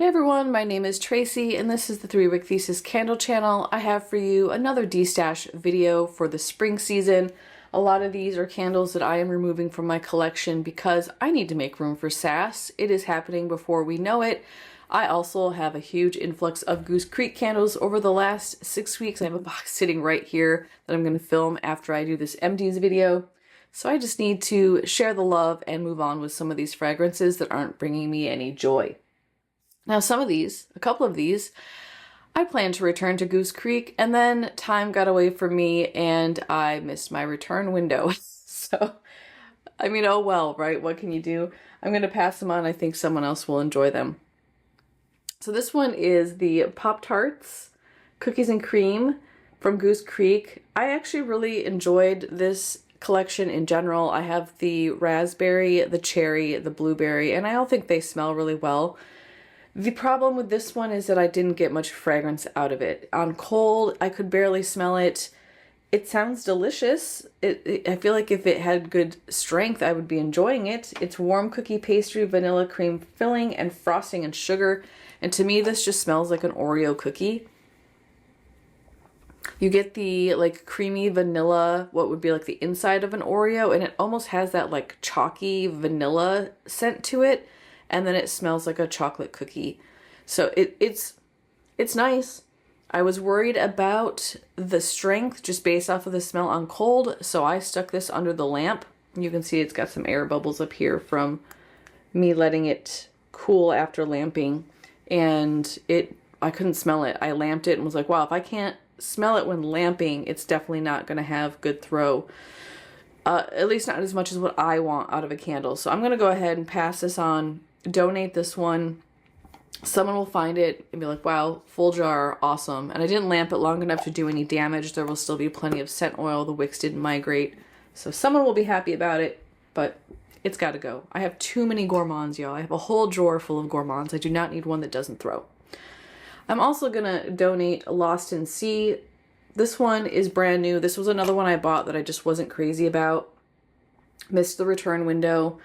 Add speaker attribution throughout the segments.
Speaker 1: Hey everyone, my name is Tracy and this is the 3-Wick Thesis Candle channel. I have for you another destash video for the spring season. A lot of these are candles that I am removing from my collection because I need to make room for sass. It is happening before we know it. I also have a huge influx of Goose Creek candles over the last 6 weeks. I have a box sitting right here that I'm going to film after I do this empties video. So I just need to share the love and move on with some of these fragrances that aren't bringing me any joy. Now a couple of these, I plan to return to Goose Creek and then time got away from me and I missed my return window. So, I mean, oh well, right? What can you do? I'm going to pass them on. I think someone else will enjoy them. So this one is the Pop-Tarts Cookies and Cream from Goose Creek. I actually really enjoyed this collection in general. I have the raspberry, the cherry, the blueberry, and I all think they smell really well. The problem with this one is that I didn't get much fragrance out of it. On cold, I could barely smell it. It sounds delicious. I feel like if it had good strength, I would be enjoying it. It's warm cookie pastry, vanilla cream filling, and frosting and sugar. And to me, this just smells like an Oreo cookie. You get the like creamy vanilla, what would be like the inside of an Oreo, and it almost has that like chalky vanilla scent to it. And then it smells like a chocolate cookie. So it's nice. I was worried about the strength just based off of the smell on cold, so I stuck this under the lamp. You can see it's got some air bubbles up here from me letting it cool after lamping. And I couldn't smell it. I lamped it and was like, wow, if I can't smell it when lamping, it's definitely not gonna have good throw. At least not as much as what I want out of a candle. So I'm gonna go ahead and pass this on. Donate this one. Someone will find it and be like, wow, full jar, awesome. And I didn't lamp it long enough to do any damage. There will still be plenty of scent oil. The wicks didn't migrate. So someone will be happy about it, but it's got to go. I have too many gourmands, y'all. I have a whole drawer full of gourmands. I do not need one that doesn't throw. I'm also going to donate Lost in Sea. This one is brand new. This was another one I bought that I just wasn't crazy about. Missed the return window.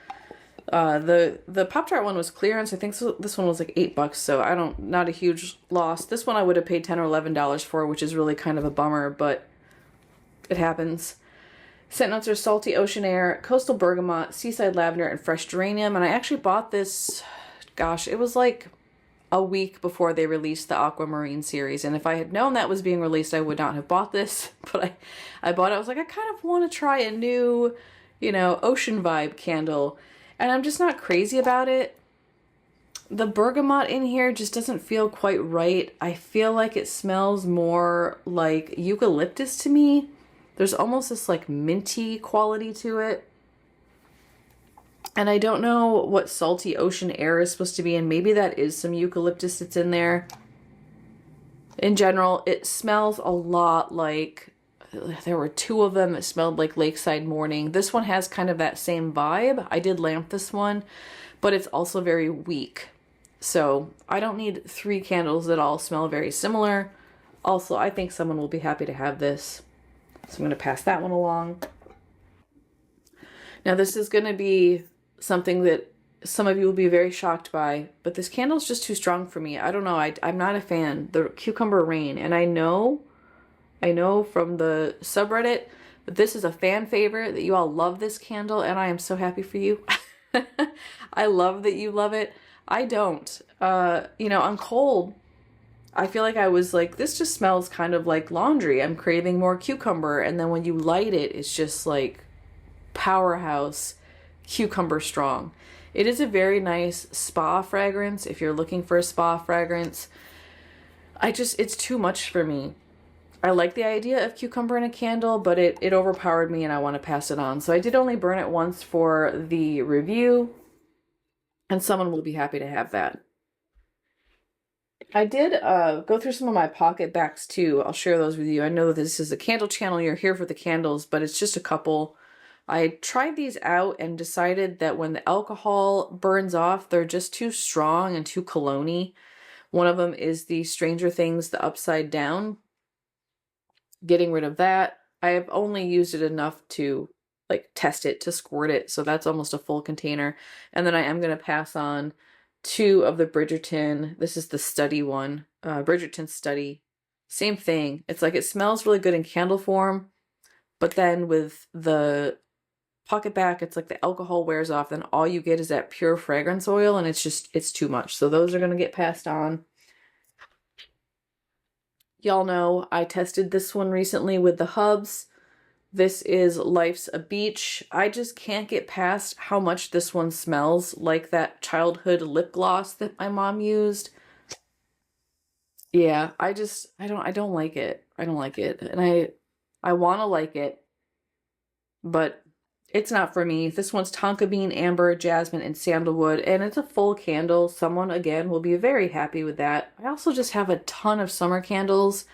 Speaker 1: The Pop-Tart one was clearance. I think this one was like $8, so not a huge loss. This one I would have paid $10 or $11 for, which is really kind of a bummer, but it happens. Scent notes are salty ocean air, coastal bergamot, seaside lavender, and fresh geranium. And I actually bought this, gosh, it was like a week before they released the Aquamarine series. And if I had known that was being released, I would not have bought this. But I bought it. I was like, I kind of want to try a new, ocean vibe candle. And I'm just not crazy about it. The bergamot in here just doesn't feel quite right. I feel like it smells more like eucalyptus to me. There's almost this like minty quality to it. And I don't know what salty ocean air is supposed to be, and maybe that is some eucalyptus that's in there. In general, it smells a lot like, there were 2 of them that smelled like Lakeside Morning. This one has kind of that same vibe. I did lamp this one, but it's also very weak. So I don't need 3 candles that all smell very similar. Also, I think someone will be happy to have this. So I'm going to pass that one along. Now this is going to be something that some of you will be very shocked by, but this candle is just too strong for me. I don't know. I'm not a fan. The Cucumber Rain. And I know from the subreddit that this is a fan favorite, that you all love this candle, and I am so happy for you. I love that you love it. I don't. On cold, I feel like I was like, this just smells kind of like laundry. I'm craving more cucumber, and then when you light it, it's just like powerhouse cucumber strong. It is a very nice spa fragrance if you're looking for a spa fragrance. It's too much for me. I like the idea of cucumber in a candle, but it overpowered me and I want to pass it on. So I did only burn it once for the review, and someone will be happy to have that. I did go through some of my Pocketbacs too. I'll share those with you. I know this is a candle channel. You're here for the candles, but it's just a couple. I tried these out and decided that when the alcohol burns off, they're just too strong and too cologne-y. One of them is the Stranger Things, the Upside Down. Getting rid of that. I have only used it enough to like test it, to squirt it, so that's almost a full container. And then I am going to pass on 2 of the Bridgerton. This is the study one, Bridgerton study. Same thing. It's like it smells really good in candle form, but then with the Pocketbac, it's like the alcohol wears off, then all you get is that pure fragrance oil, and it's too much. So those are going to get passed on. Y'all know I tested this one recently with the hubs. This is Life's a Beach. I just can't get past how much this one smells like that childhood lip gloss that my mom used. Yeah, I don't like it. I don't like it. And I want to like it, but it's not for me. This one's tonka bean, amber, jasmine, and sandalwood, and it's a full candle. Someone, again, will be very happy with that. I also just have a ton of summer candles.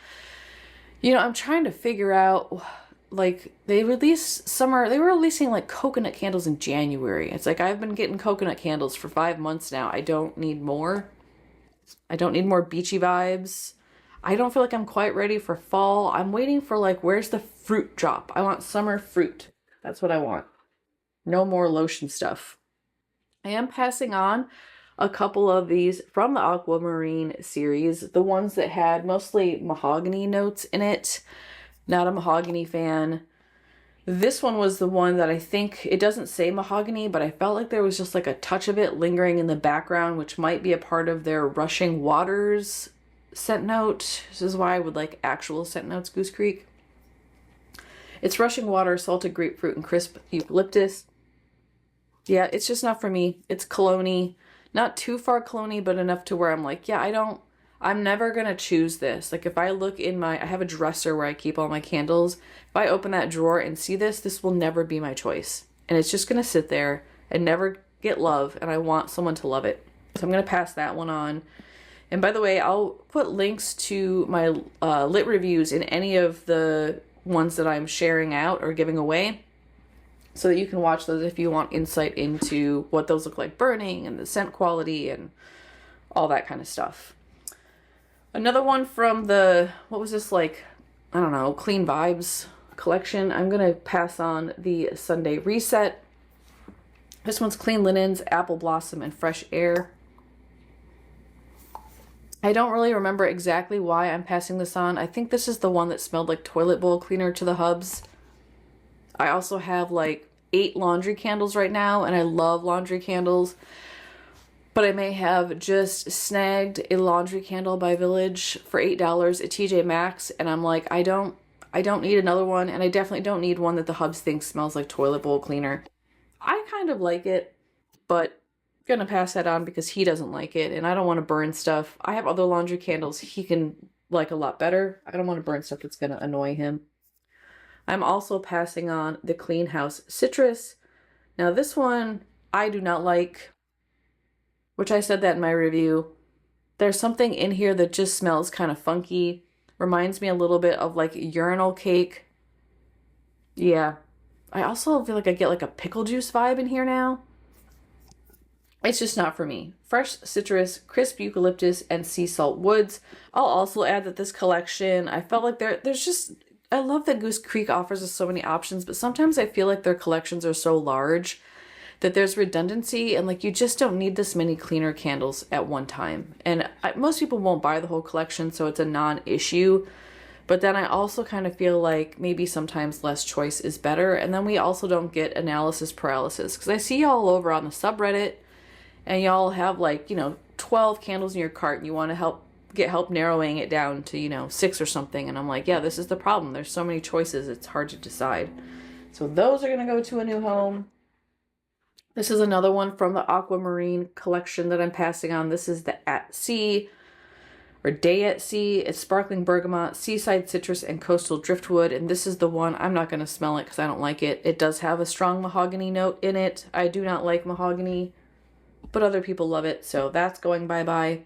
Speaker 1: You know, I'm trying to figure out, like, they were releasing, like, coconut candles in January. It's like, I've been getting coconut candles for 5 months now. I don't need more. I don't need more beachy vibes. I don't feel like I'm quite ready for fall. I'm waiting for, like, where's the fruit drop? I want summer fruit. That's what I want. No more lotion stuff. I am passing on a couple of these from the Aquamarine series. The ones that had mostly mahogany notes in it. Not a mahogany fan. This one was the one that I think, it doesn't say mahogany, but I felt like there was just like a touch of it lingering in the background, which might be a part of their Rushing Waters scent note. This is why I would like actual scent notes, Goose Creek. It's Rushing Water, salted grapefruit, and crisp eucalyptus. Yeah, it's just not for me. It's cologne-y. Not too far cologne-y, but enough to where I'm like, yeah, I'm never going to choose this. Like if I look in I have a dresser where I keep all my candles. If I open that drawer and see this will never be my choice. And it's just going to sit there and never get love. And I want someone to love it. So I'm going to pass that one on. And by the way, I'll put links to my lit reviews in any of the ones that I'm sharing out or giving away, so that you can watch those if you want insight into what those look like burning and the scent quality and all that kind of stuff. Another one from the, what was this, like, I don't know, Clean Vibes collection. I'm going to pass on the Sunday Reset. This one's Clean Linens, Apple Blossom, and Fresh Air. I don't really remember exactly why I'm passing this on. I think this is the one that smelled like toilet bowl cleaner to the hubs. I also have like 8 laundry candles right now, and I love laundry candles. But I may have just snagged a laundry candle by Village for $8 at TJ Maxx, and I'm like, I don't need another one, and I definitely don't need one that the hubs think smells like toilet bowl cleaner. I kind of like it, but gonna pass that on because he doesn't like it, and I don't want to burn stuff. I have other laundry candles he can like a lot better. I don't want to burn stuff that's gonna annoy him. I'm also passing on the Clean House Citrus. Now this one I do not like, which I said that in my review. There's something in here that just smells kind of funky. Reminds me a little bit of like urinal cake. Yeah. I also feel like I get like a pickle juice vibe in here now. It's just not for me. Fresh citrus, crisp eucalyptus, and sea salt woods. I'll also add that this collection, I felt like there's just, I love that Goose Creek offers us so many options, but sometimes I feel like their collections are so large that there's redundancy, and like you just don't need this many cleaner candles at one time. And most people won't buy the whole collection, so it's a non-issue. But then I also kind of feel like maybe sometimes less choice is better. And then we also don't get analysis paralysis, because I see y'all over on the subreddit, and y'all have like, 12 candles in your cart, and you want to get help narrowing it down to, 6 or something. And I'm like, yeah, this is the problem. There's so many choices. It's hard to decide. So those are going to go to a new home. This is another one from the Aquamarine collection that I'm passing on. This is the At Sea, or Day at Sea. It's sparkling bergamot, seaside citrus, and coastal driftwood. And this is the one, I'm not going to smell it because I don't like it. It does have a strong mahogany note in it. I do not like mahogany, but other people love it, so that's going bye-bye.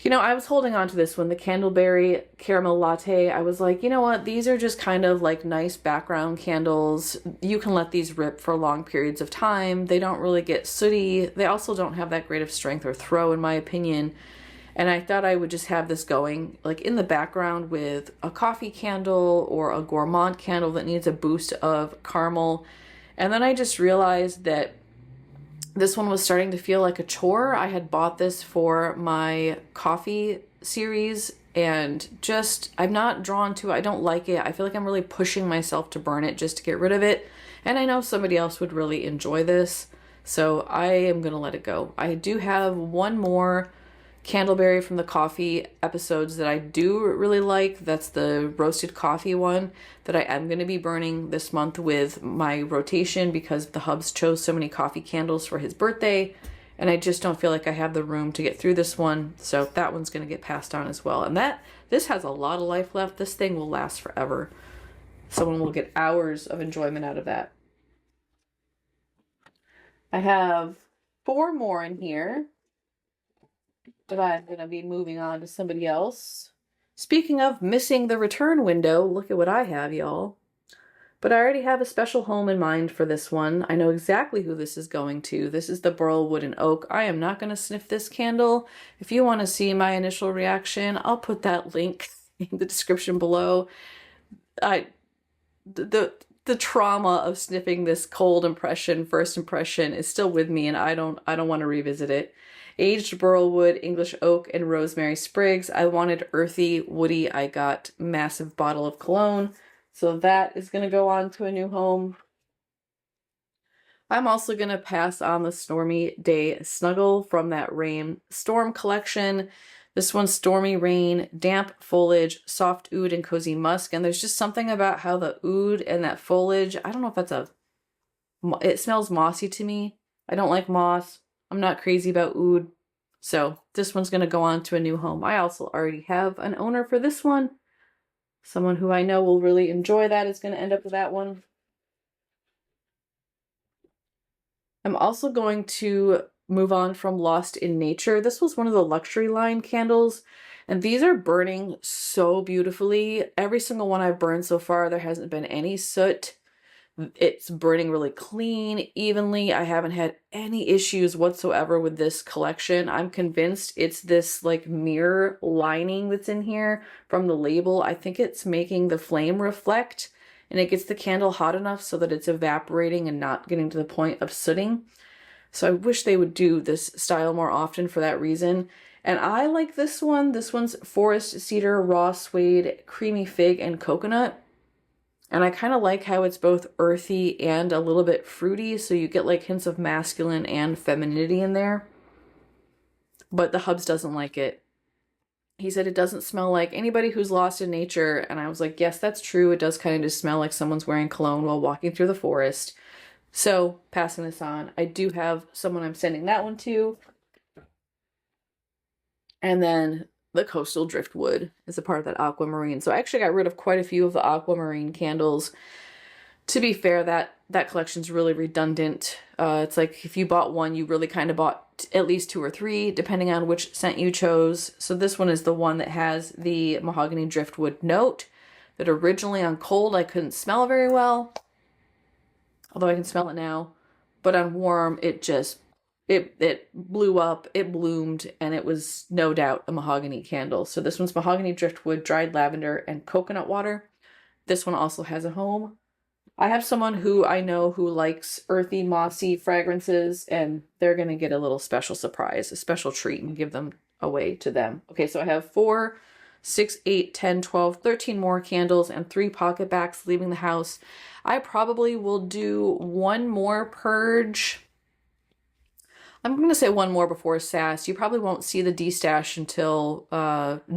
Speaker 1: I was holding on to this one, the Candleberry Caramel Latte. I was like, you know what? These are just kind of like nice background candles. You can let these rip for long periods of time. They don't really get sooty. They also don't have that great of strength or throw, in my opinion. And I thought I would just have this going like in the background with a coffee candle or a gourmand candle that needs a boost of caramel. And then I just realized that This one was starting to feel like a chore. I had bought this for my coffee series and just, I'm not drawn to it. I don't like it. I feel like I'm really pushing myself to burn it just to get rid of it. And I know somebody else would really enjoy this, so I am going to let it go. I do have one more Candleberry from the coffee episodes that I do really like. That's the roasted coffee one that I am going to be burning this month with my rotation because the hubs chose so many coffee candles for his birthday, and I just don't feel like I have the room to get through this one, so that one's going to get passed on as well. And this has a lot of life left. This thing will last forever. Someone will get hours of enjoyment out of that. I have 4 more in here, but I'm going to be moving on to somebody else. Speaking of missing the return window, look at what I have, y'all. But I already have a special home in mind for this one. I know exactly who this is going to. This is the Burlwood Oak. I am not going to sniff this candle. If you want to see my initial reaction, I'll put that link in the description below. The trauma of sniffing this cold impression, first impression, is still with me, and I don't want to revisit it. Aged Burlwood, English Oak, and Rosemary Sprigs. I wanted earthy, woody. I got massive bottle of cologne. So that is going to go on to a new home. I'm also going to pass on the Stormy Day Snuggle from that Rain Storm collection. This one's Stormy Rain, damp foliage, soft oud, and cozy musk. And there's just something about how the oud and that foliage, I don't know if that's it smells mossy to me. I don't like moss. I'm not crazy about oud. So this one's going to go on to a new home. I also already have an owner for this one. Someone who I know will really enjoy that is going to end up with that one. I'm also going to move on from Lost in Nature. This was one of the luxury line candles, and these are burning so beautifully. Every single one I've burned so far, there hasn't been any soot. It's burning really clean, evenly. I haven't had any issues whatsoever with this collection. I'm convinced it's this like mirror lining that's in here from the label. I think it's making the flame reflect, and it gets the candle hot enough so that it's evaporating and not getting to the point of sooting. So I wish they would do this style more often for that reason. And I like this one. This one's Forest Cedar, Raw Suede, Creamy Fig, and Coconut. And I kind of like how it's both earthy and a little bit fruity, so you get like hints of masculine and femininity in there. But the hubs doesn't like it. He said it doesn't smell like anybody who's lost in nature, and I was like, yes, that's true. It does kind of just smell like someone's wearing cologne while walking through the forest. So, passing this on. I do have someone I'm sending that one to. And then the Coastal Driftwood is a part of that aquamarine. So I actually got rid of quite a few of the aquamarine candles. To be fair, that collection's really redundant. It's like if you bought one, you really kind of bought at least 2 or 3, depending on which scent you chose. So this one is the one that has the mahogany driftwood note that originally on cold I couldn't smell very well, although I can smell it now. But on warm, it just it blew up, it bloomed, and it was no doubt a mahogany candle. So this one's mahogany driftwood, dried lavender, and coconut water. This one also has a home. I have someone who I know who likes earthy, mossy fragrances, and they're going to get a little special surprise, a special treat, and give them away to them. Okay, so I have 4, 6, 8, 10, 12, 13 more candles and 3 Pocketbacs leaving the house. I probably will do one more purge. I'm going to say one more before SAS. You probably won't see the destash until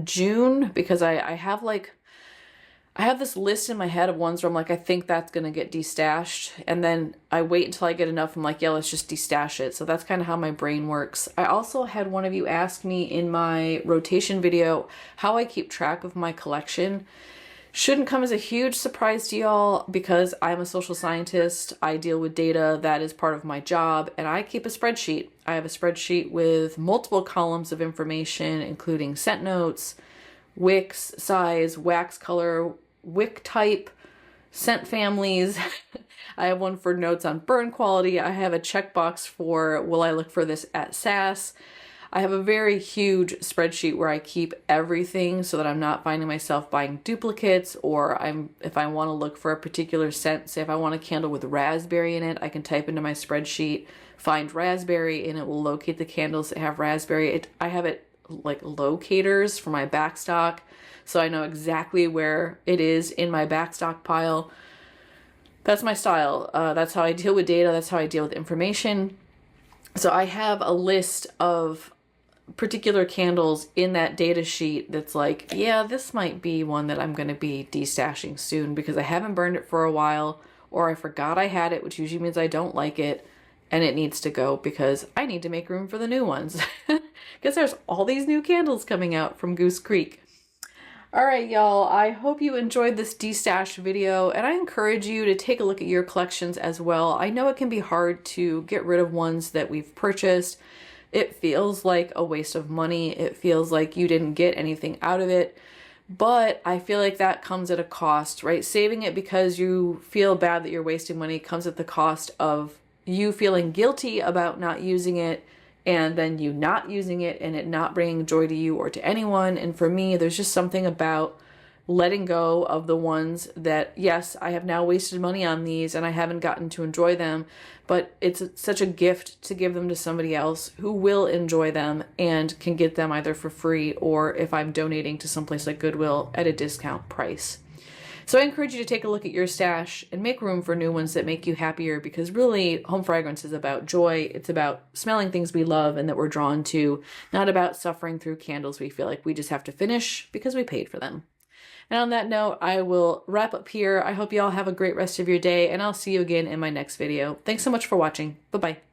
Speaker 1: June, because I have this list in my head of ones where I'm like, I think that's going to get destashed. And then I wait until I get enough. I'm like, yeah, let's just destash it. So that's kind of how my brain works. I also had one of you ask me in my rotation video how I keep track of my collection. Shouldn't come as a huge surprise to y'all because I'm a social scientist. I deal with data. That is part of my job. And I keep a spreadsheet. I have a spreadsheet with multiple columns of information, including scent notes, wicks size, wax color, wick type, scent families. I have one for notes on burn quality. I have a checkbox for will I look for this at SAS. I have a very huge spreadsheet where I keep everything so that I'm not finding myself buying duplicates, or if I want to look for a particular scent, say if I want a candle with raspberry in it, I can type into my spreadsheet, find raspberry, and it will locate the candles that have raspberry. I have it like locators for my backstock, so I know exactly where it is in my backstock pile. That's my style. That's how I deal with data. That's how I deal with information. So I have a list of particular candles in that data sheet that's like, yeah, this might be one that I'm going to be destashing soon because I haven't burned it for a while, or I forgot I had it, which usually means I don't like it, and it needs to go because I need to make room for the new ones. Because there's all these new candles coming out from Goose Creek. All right, y'all, I hope you enjoyed this destash video, and I encourage you to take a look at your collections as well. I know it can be hard to get rid of ones that we've purchased. It feels like a waste of money. It feels like you didn't get anything out of it, but I feel like that comes at a cost, right? Saving it because you feel bad that you're wasting money comes at the cost of you feeling guilty about not using it, and then you not using it and it not bringing joy to you or to anyone. And for me, there's just something about letting go of the ones that, yes, I have now wasted money on these and I haven't gotten to enjoy them, but it's such a gift to give them to somebody else who will enjoy them and can get them either for free or if I'm donating to someplace like Goodwill at a discount price. So I encourage you to take a look at your stash and make room for new ones that make you happier, because really home fragrance is about joy. It's about smelling things we love and that we're drawn to, not about suffering through candles we feel like we just have to finish because we paid for them. And on that note, I will wrap up here. I hope you all have a great rest of your day, and I'll see you again in my next video. Thanks so much for watching. Bye-bye.